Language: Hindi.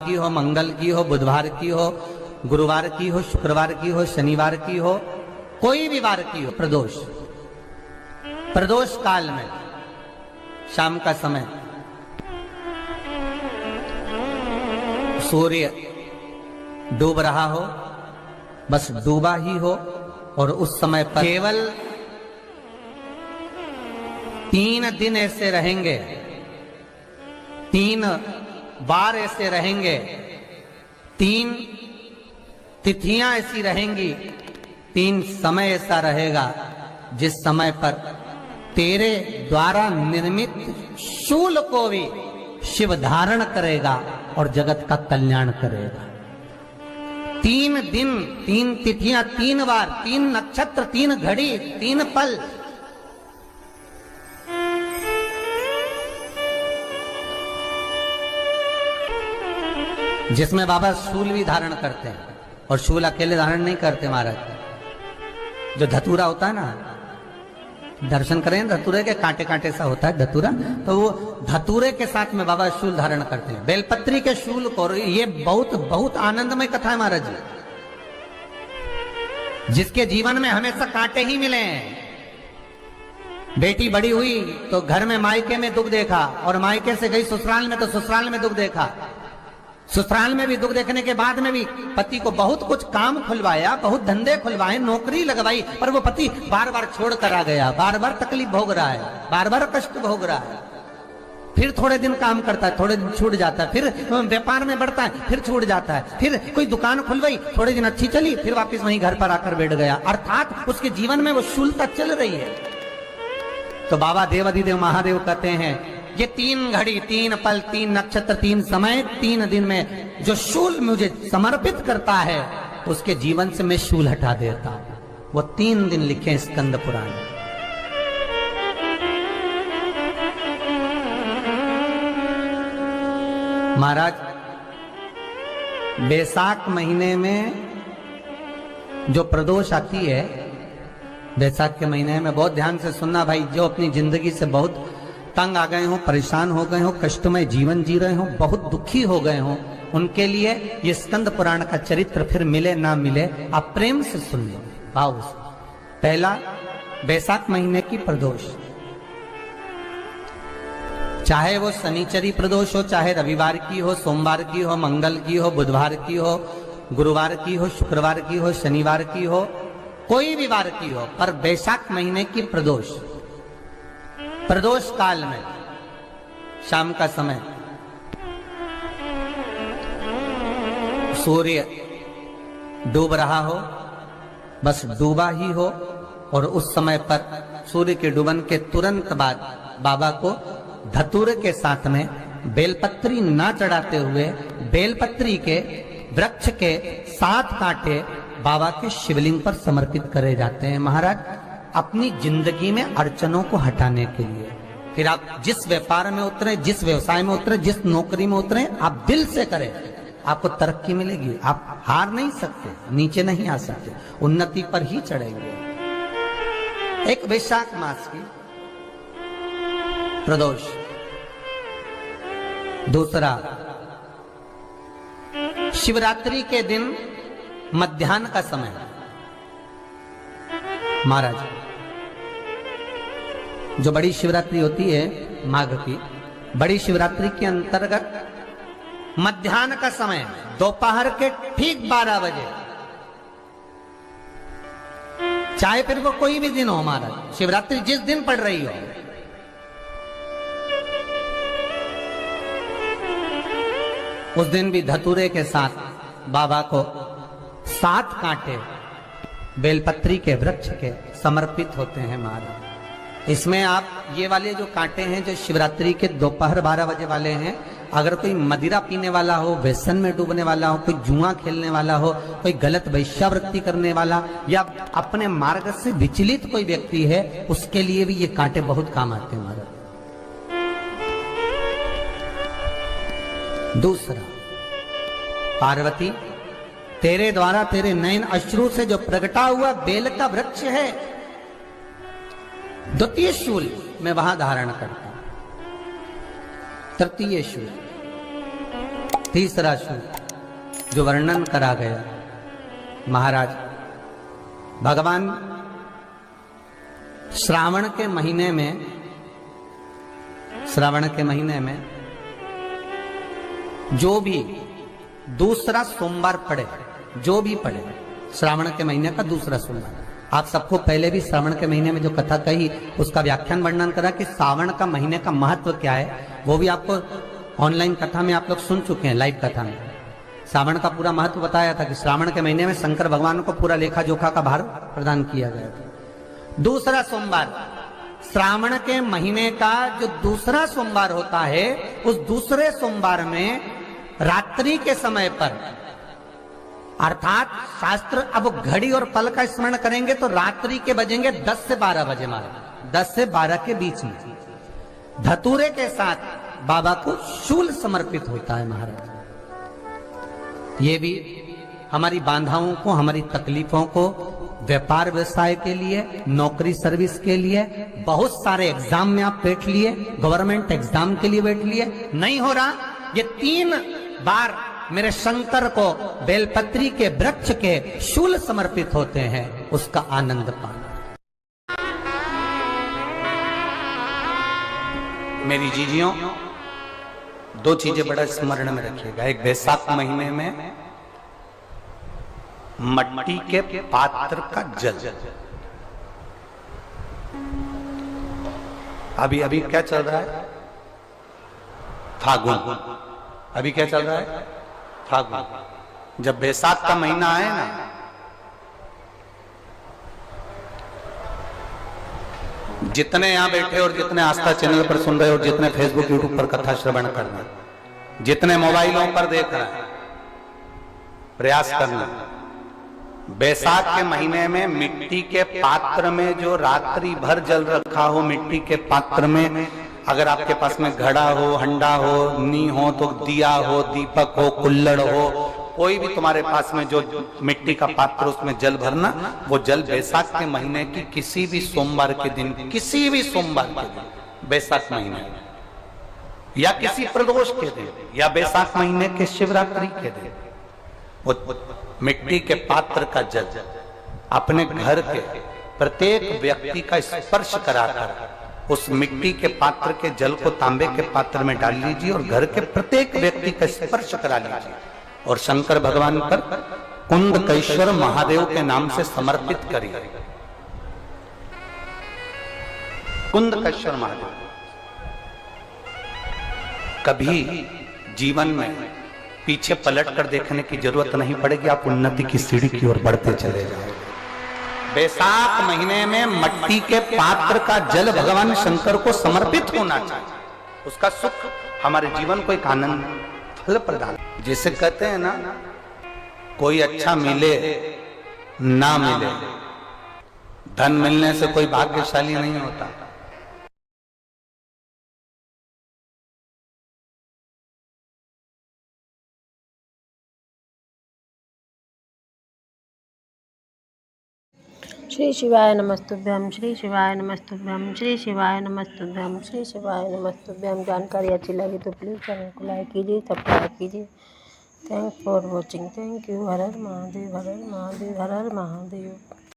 की हो, मंगल की हो, बुधवार की हो, गुरुवार की हो, शुक्रवार की हो, शनिवार की हो, कोई भी वार की हो, प्रदोष, प्रदोष काल में शाम का समय सूर्य डूब रहा हो, बस डूबा ही हो, और उस समय पर केवल 3 दिन ऐसे रहेंगे, 3 बार ऐसे रहेंगे, 3 तिथियां ऐसी रहेंगी, 3 समय ऐसा रहेगा जिस समय पर तेरे द्वारा निर्मित शूल को भी शिव धारण करेगा और जगत का कल्याण करेगा। 3 दिन, 3 तिथियां, 3 बार, 3 नक्षत्र, 3 घड़ी, 3 पल, जिसमें बाबा शूल भी धारण करते हैं, और शूल अकेले धारण नहीं करते महाराज। जो धतूरा होता है ना, दर्शन करें धतूरे के, कांटे कांटे सा होता है धतूरा, तो वो धतूरे के साथ में बाबा शूल धारण करते हैं, बेलपत्री के शूल को। ये बहुत बहुत आनंदमय कथा है महाराज जी, जिसके जीवन में हमेशा कांटे ही मिले हैं। बेटी बड़ी हुई तो घर में मायके में दुख देखा, और मायके से गई ससुराल में तो ससुराल में दुख देखा। ससुराल में भी दुख देखने के बाद में भी पति को बहुत कुछ काम खुलवाया, बहुत धंधे खुलवाए, नौकरी लगवाई, पर वो पति बार बार छोड़ कर आ गया, बार बार तकलीफ भोग रहा है, बार बार कष्ट भोग रहा है। फिर थोड़े दिन काम करता है, थोड़े दिन छूट जाता है, फिर व्यापार में बढ़ता है, फिर छूट जाता है, फिर कोई दुकान खुलवाई, थोड़े दिन अच्छी चली, फिर वापस वहीं घर पर आकर बैठ गया। अर्थात उसके जीवन में वो शूलता चल रही है। तो बाबा देवाधिदेव महादेव कहते हैं, ये 3 घड़ी, 3 पल, 3 नक्षत्र, 3 समय, 3 दिन में जो शूल मुझे समर्पित करता है, उसके जीवन से मैं शूल हटा देता हूं। वो 3 दिन लिखे स्कंद पुराण। महाराज, बैसाख महीने में जो प्रदोष आती है, बैसाख के महीने में बहुत ध्यान से सुनना भाई, जो अपनी जिंदगी से बहुत तंग आ गए हो, परेशान हो गए हो, कष्टमय जीवन जी रहे हो, बहुत दुखी हो गए हो, उनके लिए ये स्कंद पुराण का चरित्र फिर मिले ना मिले, आप प्रेम से सुन लो भाव से। पहला, बैसाख महीने की प्रदोष, चाहे वो शनिचरी प्रदोष हो, चाहे रविवार की हो, सोमवार की हो, मंगल की हो, बुधवार की हो, गुरुवार की हो, शुक्रवार की हो, शनिवार की हो, कोई भी वार की हो, पर बैसाख महीने की प्रदोष, प्रदोष काल में शाम का समय सूर्य डूब रहा हो, बस डूबा ही हो, और उस समय पर सूर्य के डूबन के तुरंत बाद बाबा को धतूरे के साथ में बेलपत्री ना चढ़ाते हुए, बेलपत्री के वृक्ष के 7 कांटे बाबा के शिवलिंग पर समर्पित करे जाते हैं महाराज, अपनी जिंदगी में अड़चनों को हटाने के लिए। फिर आप जिस व्यापार में उतरे, जिस व्यवसाय में उतरे, जिस नौकरी में उतरे, आप दिल से करें, आपको तरक्की मिलेगी। आप हार नहीं सकते, नीचे नहीं आ सकते, उन्नति पर ही चढ़ेंगे। एक वैशाख मास की प्रदोष। दूसरा, शिवरात्रि के दिन मध्याह्न का समय महाराज, जो बड़ी शिवरात्रि होती है माघ की, बड़ी शिवरात्रि के अंतर्गत मध्याह्न का समय, दोपहर के ठीक 12 बजे, चाहे फिर वो कोई भी दिन हो महाराज, शिवरात्रि जिस दिन पड़ रही हो, उस दिन भी धतूरे के साथ बाबा को 7 कांटे बेलपत्री के वृक्ष के समर्पित होते हैं महाराज। इसमें आप ये वाले जो कांटे हैं, जो शिवरात्रि के दोपहर 12 बजे वाले हैं, अगर कोई मदिरा पीने वाला हो, व्यसन में डूबने वाला हो, कोई जुआ खेलने वाला हो, कोई गलत वैश्यावृत्ति करने वाला, या अपने मार्ग से विचलित कोई व्यक्ति है, उसके लिए भी ये कांटे बहुत काम आते हैं महाराज। दूसरा, पार्वती, तेरे द्वारा तेरे नयन अश्रु से जो प्रगटा हुआ बेल का वृक्ष है, द्वितीय शूल मैं वहां धारण करता हूं, तृतीय शूल तीसरा शु जो वर्णन करा गया महाराज, भगवान श्रावण के महीने में जो भी दूसरा सोमवार पड़े, जो भी पड़े श्रावण के महीने का दूसरा सोमवार, आप सबको पहले भी श्रावण के महीने में जो कथा कही उसका व्याख्यान वर्णन करा कि श्रावण का महीने का महत्व क्या है, वो भी आपको ऑनलाइन कथा में आप लोग सुन चुके हैं। लाइव कथा में श्रावण का पूरा महत्व बताया था कि श्रावण के महीने में शंकर भगवान को पूरा लेखा जोखा का भार प्रदान किया गया था। दूसरा सोमवार, श्रावण के महीने का जो दूसरा सोमवार होता है, उस दूसरे सोमवार में रात्रि के समय पर, अर्थात शास्त्र अब घड़ी और पल का स्मरण करेंगे तो रात्रि के बजेंगे 10 से 12 बजे, मारे 10 से 12 के बीच में धतूरे के साथ बाबा को शूल समर्पित होता है महाराज। ये भी हमारी बाधाओं को, हमारी तकलीफों को, व्यापार व्यवसाय के लिए, नौकरी सर्विस के लिए, बहुत सारे एग्जाम में आप बैठ लिए, गवर्नमेंट एग्जाम के लिए बैठ लिए, नहीं हो रहा, ये 3 बार मेरे शंकर को बेलपत्री के वृक्ष के शूल समर्पित होते हैं, उसका आनंद पाना। मेरी जीजियों, 2 चीजें बड़ा स्मरण में रखिएगा। एक, बैसाख महीने में मट्टी के पात्र का जल, अभी क्या चल रहा है, फागुन, अभी क्या चल रहा है, फागुन। जब बैसाख का महीना आए ना, जितने यहां बैठे और जितने आस्था चैनल पर सुन रहे और जितने फेसबुक यूट्यूब पर कथा श्रवण कर रहे, जितने मोबाइलों पर देख रहे हैं, प्रयास करना, बैसाख के महीने में मिट्टी के पात्र में जो रात्रि भर जल रखा हो, मिट्टी के पात्र में, अगर आपके पास में घड़ा हो, हंडा हो, नी हो, तो दिया हो, दीपक हो, कुल्लड़ हो, कोई भी तुम्हारे पास में जो मिट्टी का पात्र, उसमें जल भरना। वो जल बैसाख के महीने की किसी भी सोमवार के दिन, किसी भी सोमवार के दिन, बैसाख महीने या किसी प्रदोष के दिन या बैसाख महीने के शिवरात्रि के दिन, वो मिट्टी के पात्र का जल अपने घर के प्रत्येक व्यक्ति का स्पर्श कराकर उस मिट्टी के पात्र के जल को तांबे के पात्र में डाल लीजिए और घर के प्रत्येक व्यक्ति का स्पर्श करा लीजिए और शंकर भगवान पर कुंडकेश्वर महादेव के नाम से समर्पित करिए। कुंडकेश्वर महादेव, कभी जीवन में पीछे पलट कर देखने की जरूरत नहीं पड़ेगी, आप उन्नति की सीढ़ी की ओर बढ़ते चले जाओगे। बैसाख महीने में मट्टी के पात्र का जल भगवान शंकर को समर्पित होना चाहिए, उसका सुख हमारे जीवन को एक आनंद फल प्रदान। जिसे कहते हैं ना, कोई अच्छा मिले ना मिले, धन मिलने से कोई भाग्यशाली नहीं होता। श्री शिवाय नमस्तुभ्यम, श्री शिवाय नमस्तुभ्यम, श्री शिवाय नमस्तुभ्यम, श्री शिवाय नमस्तुभ्यम। जानकारी अच्छी लगी तो प्लीज़ चैनल को लाइक कीजिए, सब्सक्राइब कीजिए। Thanks for watching. Thank you. Her her Mahadev, her her Mahadev, her her Mahadev.